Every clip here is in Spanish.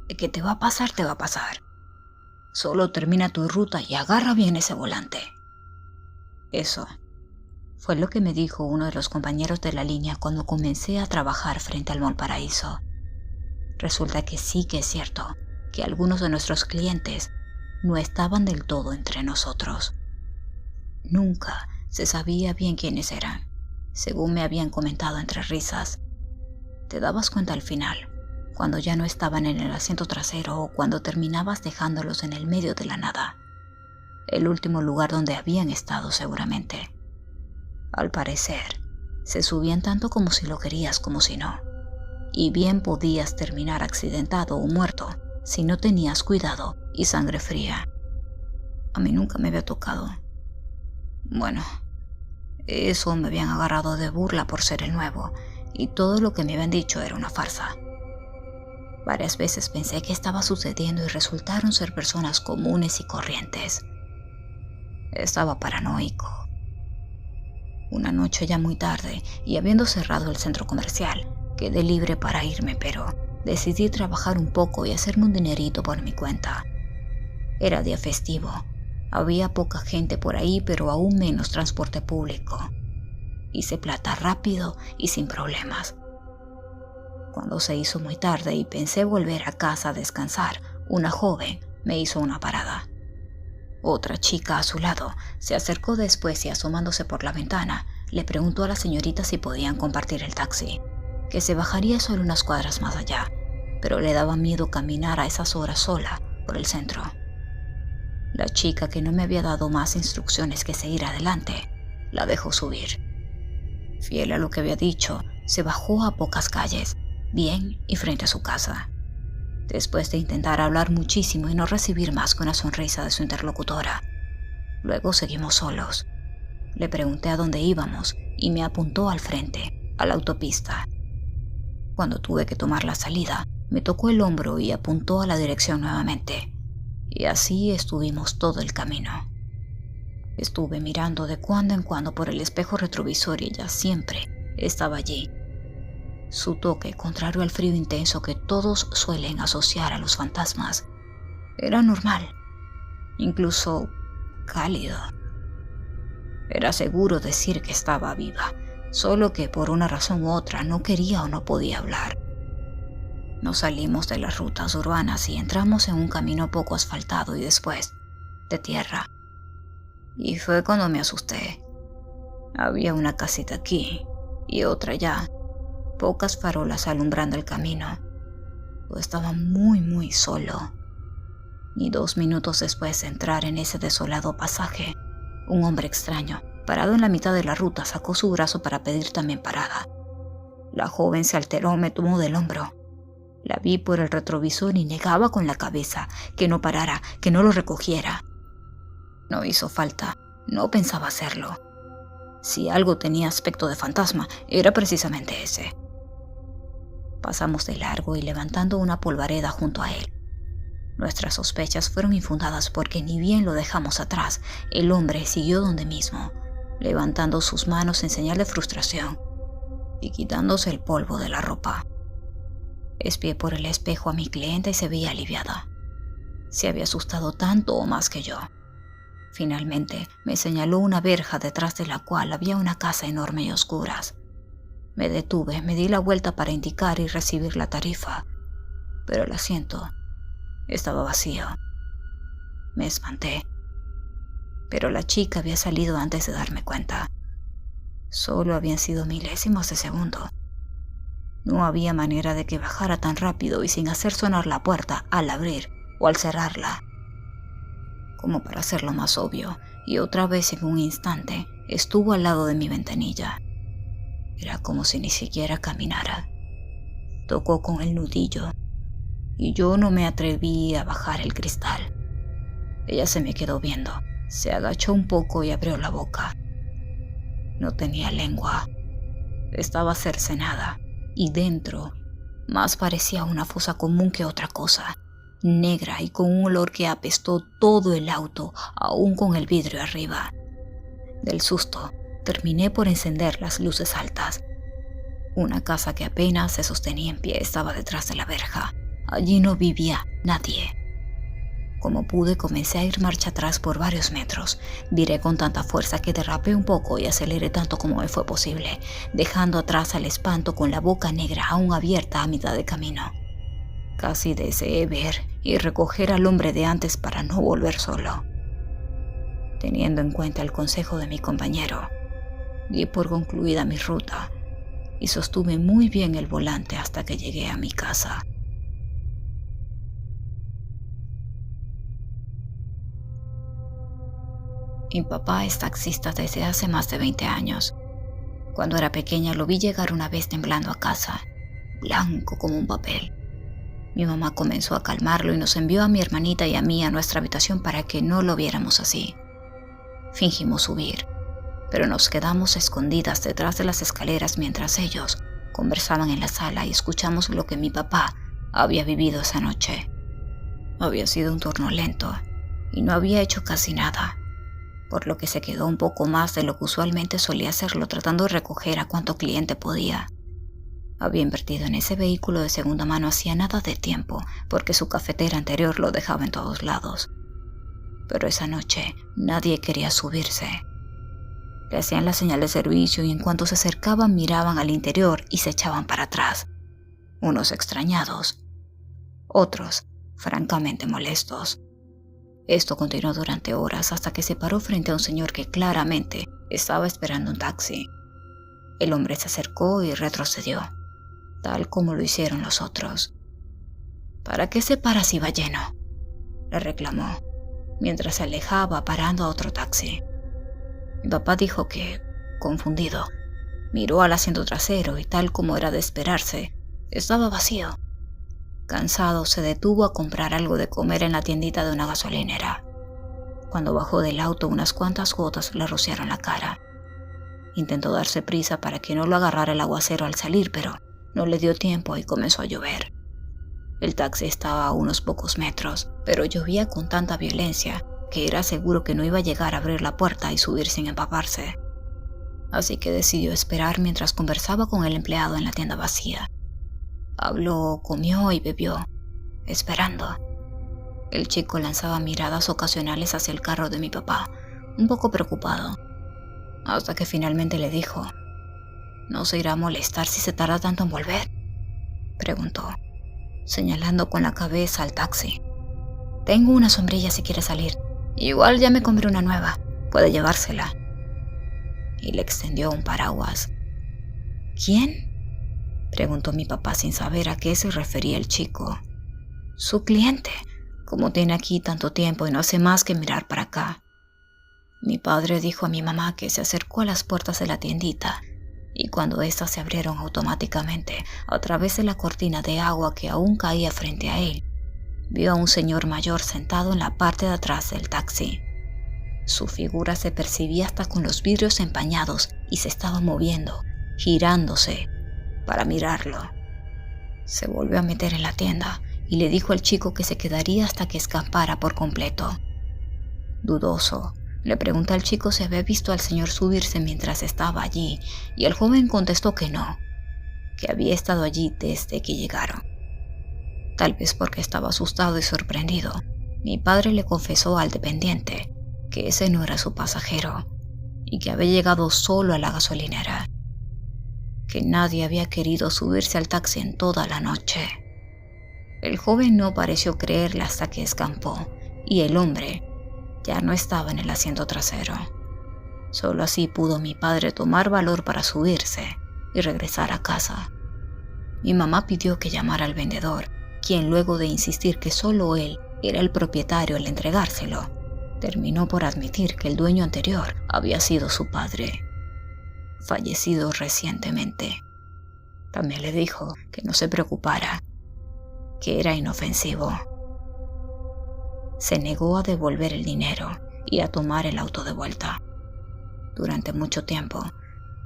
Que te va a pasar, te va a pasar. Solo termina tu ruta y agarra bien ese volante. Eso fue lo que me dijo uno de los compañeros de la línea cuando comencé a trabajar frente al Mall Paraíso. Resulta que sí que es cierto que algunos de nuestros clientes no estaban del todo entre nosotros. Nunca se sabía bien quiénes eran, según me habían comentado entre risas. Te dabas cuenta al final, cuando ya no estaban en el asiento trasero o cuando terminabas dejándolos en el medio de la nada, el último lugar donde habían estado seguramente. Al parecer, se subían tanto como si lo querías como si no, y bien podías terminar accidentado o muerto si no tenías cuidado y sangre fría. A mí nunca me había tocado. Bueno, eso me habían agarrado de burla por ser el nuevo, y todo lo que me habían dicho era una farsa. Varias veces pensé que estaba sucediendo y resultaron ser personas comunes y corrientes. Estaba paranoico. Una noche ya muy tarde, y habiendo cerrado el centro comercial, quedé libre para irme, pero decidí trabajar un poco y hacerme un dinerito por mi cuenta. Era día festivo. Había poca gente por ahí, pero aún menos transporte público. Hice plata rápido y sin problemas. Cuando se hizo muy tarde y pensé volver a casa a descansar, una joven me hizo una parada. Otra chica a su lado se acercó después y asomándose por la ventana, le preguntó a la señorita si podían compartir el taxi, que se bajaría solo unas cuadras más allá, pero le daba miedo caminar a esas horas sola por el centro. La chica, que no me había dado más instrucciones que seguir adelante, la dejó subir. Fiel a lo que había dicho, se bajó a pocas calles, bien y frente a su casa. Después de intentar hablar muchísimo y no recibir más que una sonrisa de su interlocutora, luego seguimos solos. Le pregunté a dónde íbamos y me apuntó al frente, a la autopista. Cuando tuve que tomar la salida, me tocó el hombro y apuntó a la dirección nuevamente. Y así estuvimos todo el camino. Estuve mirando de cuando en cuando por el espejo retrovisor y ella siempre estaba allí. Su toque, contrario al frío intenso que todos suelen asociar a los fantasmas, era normal, incluso cálido. Era seguro decir que estaba viva, solo que por una razón u otra no quería o no podía hablar. Nos salimos de las rutas urbanas y entramos en un camino poco asfaltado y después de tierra. Y fue cuando me asusté. Había una casita aquí y otra allá, pocas farolas alumbrando el camino. Yo estaba muy solo. Y 2 minutos después de entrar en ese desolado pasaje, un hombre extraño, parado en la mitad de la ruta, sacó su brazo para pedir también parada. La joven se alteró, me tomó del hombro. La vi por el retrovisor y negaba con la cabeza que no parara, que no lo recogiera. No hizo falta, no pensaba hacerlo. Si algo tenía aspecto de fantasma, era precisamente ese. Pasamos de largo y levantando una polvareda junto a él. Nuestras sospechas fueron infundadas porque ni bien lo dejamos atrás, el hombre siguió donde mismo, levantando sus manos en señal de frustración y quitándose el polvo de la ropa. Espié por el espejo a mi clienta y se veía aliviada. Se había asustado tanto o más que yo. Finalmente me señaló una verja detrás de la cual había una casa enorme y oscuras. Me detuve, me di la vuelta para indicar y recibir la tarifa, pero el asiento estaba vacío. Me espanté, pero la chica había salido antes de darme cuenta. Solo habían sido milésimos de segundo. No había manera de que bajara tan rápido y sin hacer sonar la puerta al abrir o al cerrarla. Como para hacerlo más obvio, y otra vez en un instante estuvo al lado de mi ventanilla. Era como si ni siquiera caminara. Tocó con el nudillo y yo no me atreví a bajar el cristal. Ella se me quedó viendo, se agachó un poco y abrió la boca. No tenía lengua, estaba cercenada y dentro más parecía una fosa común que otra cosa, negra y con un olor que apestó todo el auto, aún con el vidrio arriba. Del susto, terminé por encender las luces altas. Una casa que apenas se sostenía en pie estaba detrás de la verja, Allí no vivía nadie. Como pude, comencé a ir marcha atrás por varios metros. Viré con tanta fuerza que derrapé un poco y aceleré tanto como me fue posible, dejando atrás al espanto con la boca negra aún abierta a mitad de camino. Casi deseé ver y recoger al hombre de antes para no volver solo. Teniendo en cuenta el consejo de mi compañero, di por concluida mi ruta y sostuve muy bien el volante hasta que llegué a mi casa. Mi papá es taxista desde hace más de 20 años. Cuando era pequeña lo vi llegar una vez temblando a casa, blanco como un papel. Mi mamá comenzó a calmarlo y nos envió a mi hermanita y a mí a nuestra habitación para que no lo viéramos así. Fingimos subir, pero nos quedamos escondidas detrás de las escaleras mientras ellos conversaban en la sala y escuchamos lo que mi papá había vivido esa noche. Había sido un turno lento y no había hecho casi nada, por lo que se quedó un poco más de lo que usualmente solía hacerlo, tratando de recoger a cuanto cliente podía. Había invertido en ese vehículo de segunda mano hacía nada de tiempo, porque su cafetera anterior lo dejaba en todos lados. Pero esa noche nadie quería subirse. Le hacían la señal de servicio y en cuanto se acercaban miraban al interior y se echaban para atrás. Unos extrañados, otros francamente molestos. Esto continuó durante horas hasta que se paró frente a un señor que claramente estaba esperando un taxi. El hombre se acercó y retrocedió, tal como lo hicieron los otros. ¿Para qué se para si va lleno?, le reclamó, mientras se alejaba parando a otro taxi. Mi papá dijo que, confundido, miró al asiento trasero y tal como era de esperarse, estaba vacío. Cansado, se detuvo a comprar algo de comer en la tiendita de una gasolinera. Cuando bajó del auto, unas cuantas gotas le rociaron la cara. Intentó darse prisa para que no lo agarrara el aguacero al salir, pero no le dio tiempo y comenzó a llover. El taxi estaba a unos pocos metros, pero llovía con tanta violencia que era seguro que no iba a llegar a abrir la puerta y subir sin empaparse. Así que decidió esperar mientras conversaba con el empleado en la tienda vacía. Habló, comió y bebió, esperando. El chico lanzaba miradas ocasionales hacia el carro de mi papá, un poco preocupado, hasta que finalmente le dijo: ¿No se irá a molestar si se tarda tanto en volver?, preguntó, señalando con la cabeza al taxi. Tengo una sombrilla si quiere salir. Igual ya me compré una nueva, puede llevársela. Y le extendió un paraguas. ¿Quién?, preguntó mi papá sin saber a qué se refería el chico. Su cliente, como tiene aquí tanto tiempo y no hace más que mirar para acá. Mi padre dijo a mi mamá que se acercó a las puertas de la tiendita y cuando éstas se abrieron automáticamente a través de la cortina de agua que aún caía frente a él, vio a un señor mayor sentado en la parte de atrás del taxi. Su figura se percibía hasta con los vidrios empañados y se estaba moviendo, girándose, para mirarlo. Se volvió a meter en la tienda y le dijo al chico que se quedaría hasta que escapara por completo. Dudoso, le preguntó al chico si había visto al señor subirse mientras estaba allí, y el joven contestó que no, que había estado allí desde que llegaron. Tal vez porque estaba asustado y sorprendido, mi padre le confesó al dependiente que ese no era su pasajero y que había llegado solo a la gasolinera, que nadie había querido subirse al taxi en toda la noche. El joven no pareció creerle hasta que escampó y el hombre ya no estaba en el asiento trasero. Solo así pudo mi padre tomar valor para subirse y regresar a casa. Mi mamá pidió que llamara al vendedor, quien luego de insistir que solo él era el propietario al entregárselo, terminó por admitir que el dueño anterior había sido su padre, fallecido recientemente. También le dijo que no se preocupara, que era inofensivo. Se negó a devolver el dinero y a tomar el auto de vuelta. Durante mucho tiempo,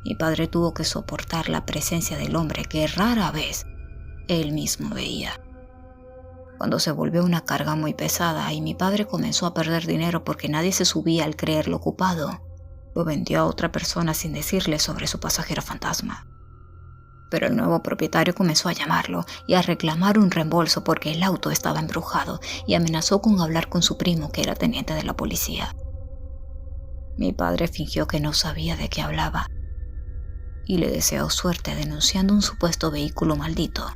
mi padre tuvo que soportar la presencia del hombre que rara vez él mismo veía. Cuando se volvió una carga muy pesada y mi padre comenzó a perder dinero porque nadie se subía al creerlo ocupado, lo vendió a otra persona sin decirle sobre su pasajero fantasma. pero el nuevo propietario comenzó a llamarlo y a reclamar un reembolso porque el auto estaba embrujado y amenazó con hablar con su primo, que era teniente de la policía. Mi padre fingió que no sabía de qué hablaba y le deseó suerte denunciando un supuesto vehículo maldito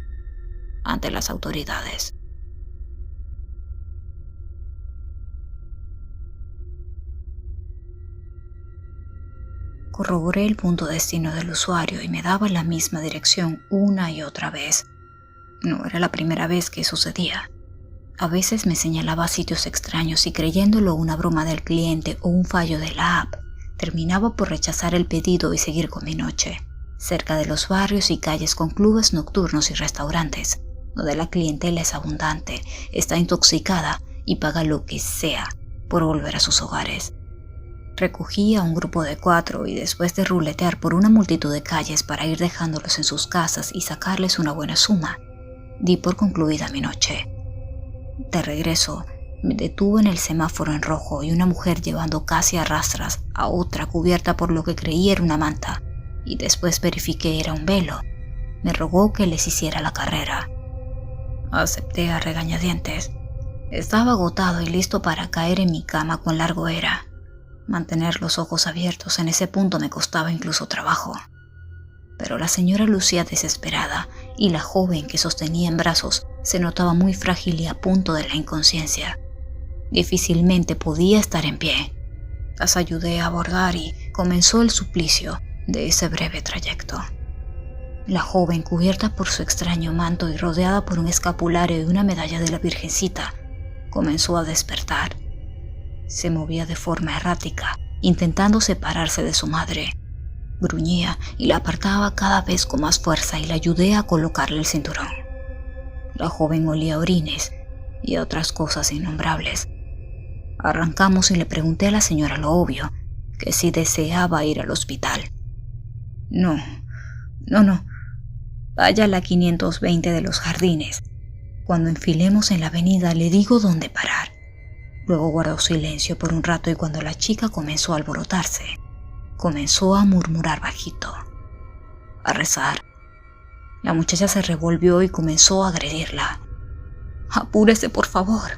ante las autoridades. Corroboré el punto de destino del usuario y me daba la misma dirección una y otra vez. No era la primera vez que sucedía. A veces me señalaba sitios extraños y, creyéndolo una broma del cliente o un fallo de la app, terminaba por rechazar el pedido y seguir con mi noche, cerca de los barrios y calles con clubes nocturnos y restaurantes, donde la clientela es abundante, está intoxicada y paga lo que sea por volver a sus hogares. Recogí a un grupo de 4 y, después de ruletear por una multitud de calles para ir dejándolos en sus casas y sacarles una buena suma, di por concluida mi noche. De regreso, me detuve en el semáforo en rojo y una mujer llevando casi a rastras a otra cubierta por lo que creí era una manta, y después verifiqué era un velo. Me rogó que les hiciera la carrera. Acepté a regañadientes. Estaba agotado y listo para caer en mi cama cuán largo era. Mantener los ojos abiertos en ese punto me costaba incluso trabajo. Pero la señora lucía desesperada y la joven que sostenía en brazos se notaba muy frágil y a punto de la inconsciencia. Difícilmente podía estar en pie. Las ayudé a abordar y comenzó el suplicio de ese breve trayecto. La joven, cubierta por su extraño manto y rodeada por un escapulario y una medalla de la Virgencita, comenzó a despertar. Se movía de forma errática, intentando separarse de su madre. Gruñía y la apartaba cada vez con más fuerza y la ayudé a colocarle el cinturón. La joven olía orines y otras cosas innombrables. Arrancamos y le pregunté a la señora lo obvio, que si deseaba ir al hospital. No. Vaya a la 520 de los Jardines. Cuando enfilemos en la avenida le digo dónde parar. Luego guardó silencio por un rato y, cuando la chica comenzó a alborotarse, comenzó a murmurar bajito, a rezar. La muchacha se revolvió y comenzó a agredirla. «Apúrese, por favor.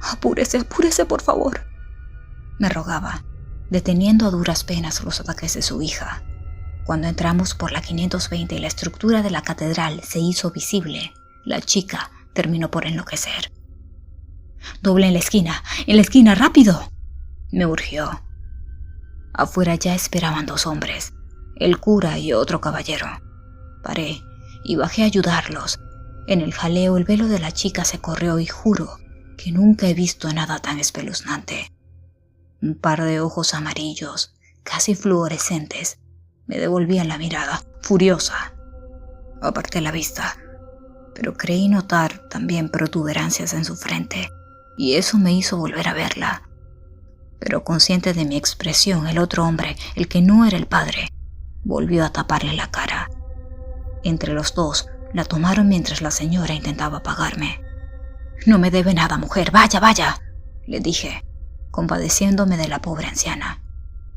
Apúrese, por favor», me rogaba, deteniendo a duras penas los ataques de su hija. Cuando entramos por la 520 y la estructura de la catedral se hizo visible, la chica terminó por enloquecer. «Doble en la esquina, rápido», me urgió. Afuera ya esperaban 2 hombres, el cura y otro caballero. Paré y bajé a ayudarlos. En el jaleo el velo de la chica se corrió y juro que nunca he visto nada tan espeluznante. Un par de ojos amarillos, casi fluorescentes, me devolvían la mirada, furiosa. Aparté la vista, pero creí notar también protuberancias en su frente, y eso me hizo volver a verla. Pero, consciente de mi expresión, el otro hombre, el que no era el padre, volvió a taparle la cara. Entre los dos la tomaron mientras la señora intentaba apagarme. «No me debe nada, mujer, vaya», le dije, compadeciéndome de la pobre anciana,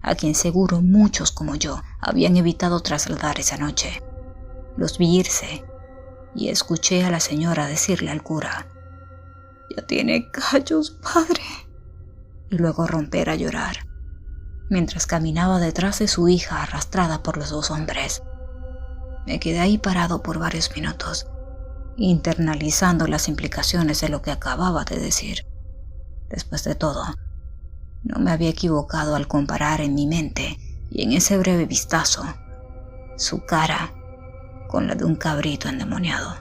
a quien seguro muchos como yo habían evitado trasladar esa noche. Los vi irse y escuché a la señora decirle al cura: «Ya tiene callos, padre», y luego romper a llorar, mientras caminaba detrás de su hija arrastrada por los 2 hombres. Me quedé ahí parado por varios minutos, internalizando las implicaciones de lo que acababa de decir. Después de todo, no me había equivocado al comparar en mi mente y en ese breve vistazo su cara con la de un cabrito endemoniado.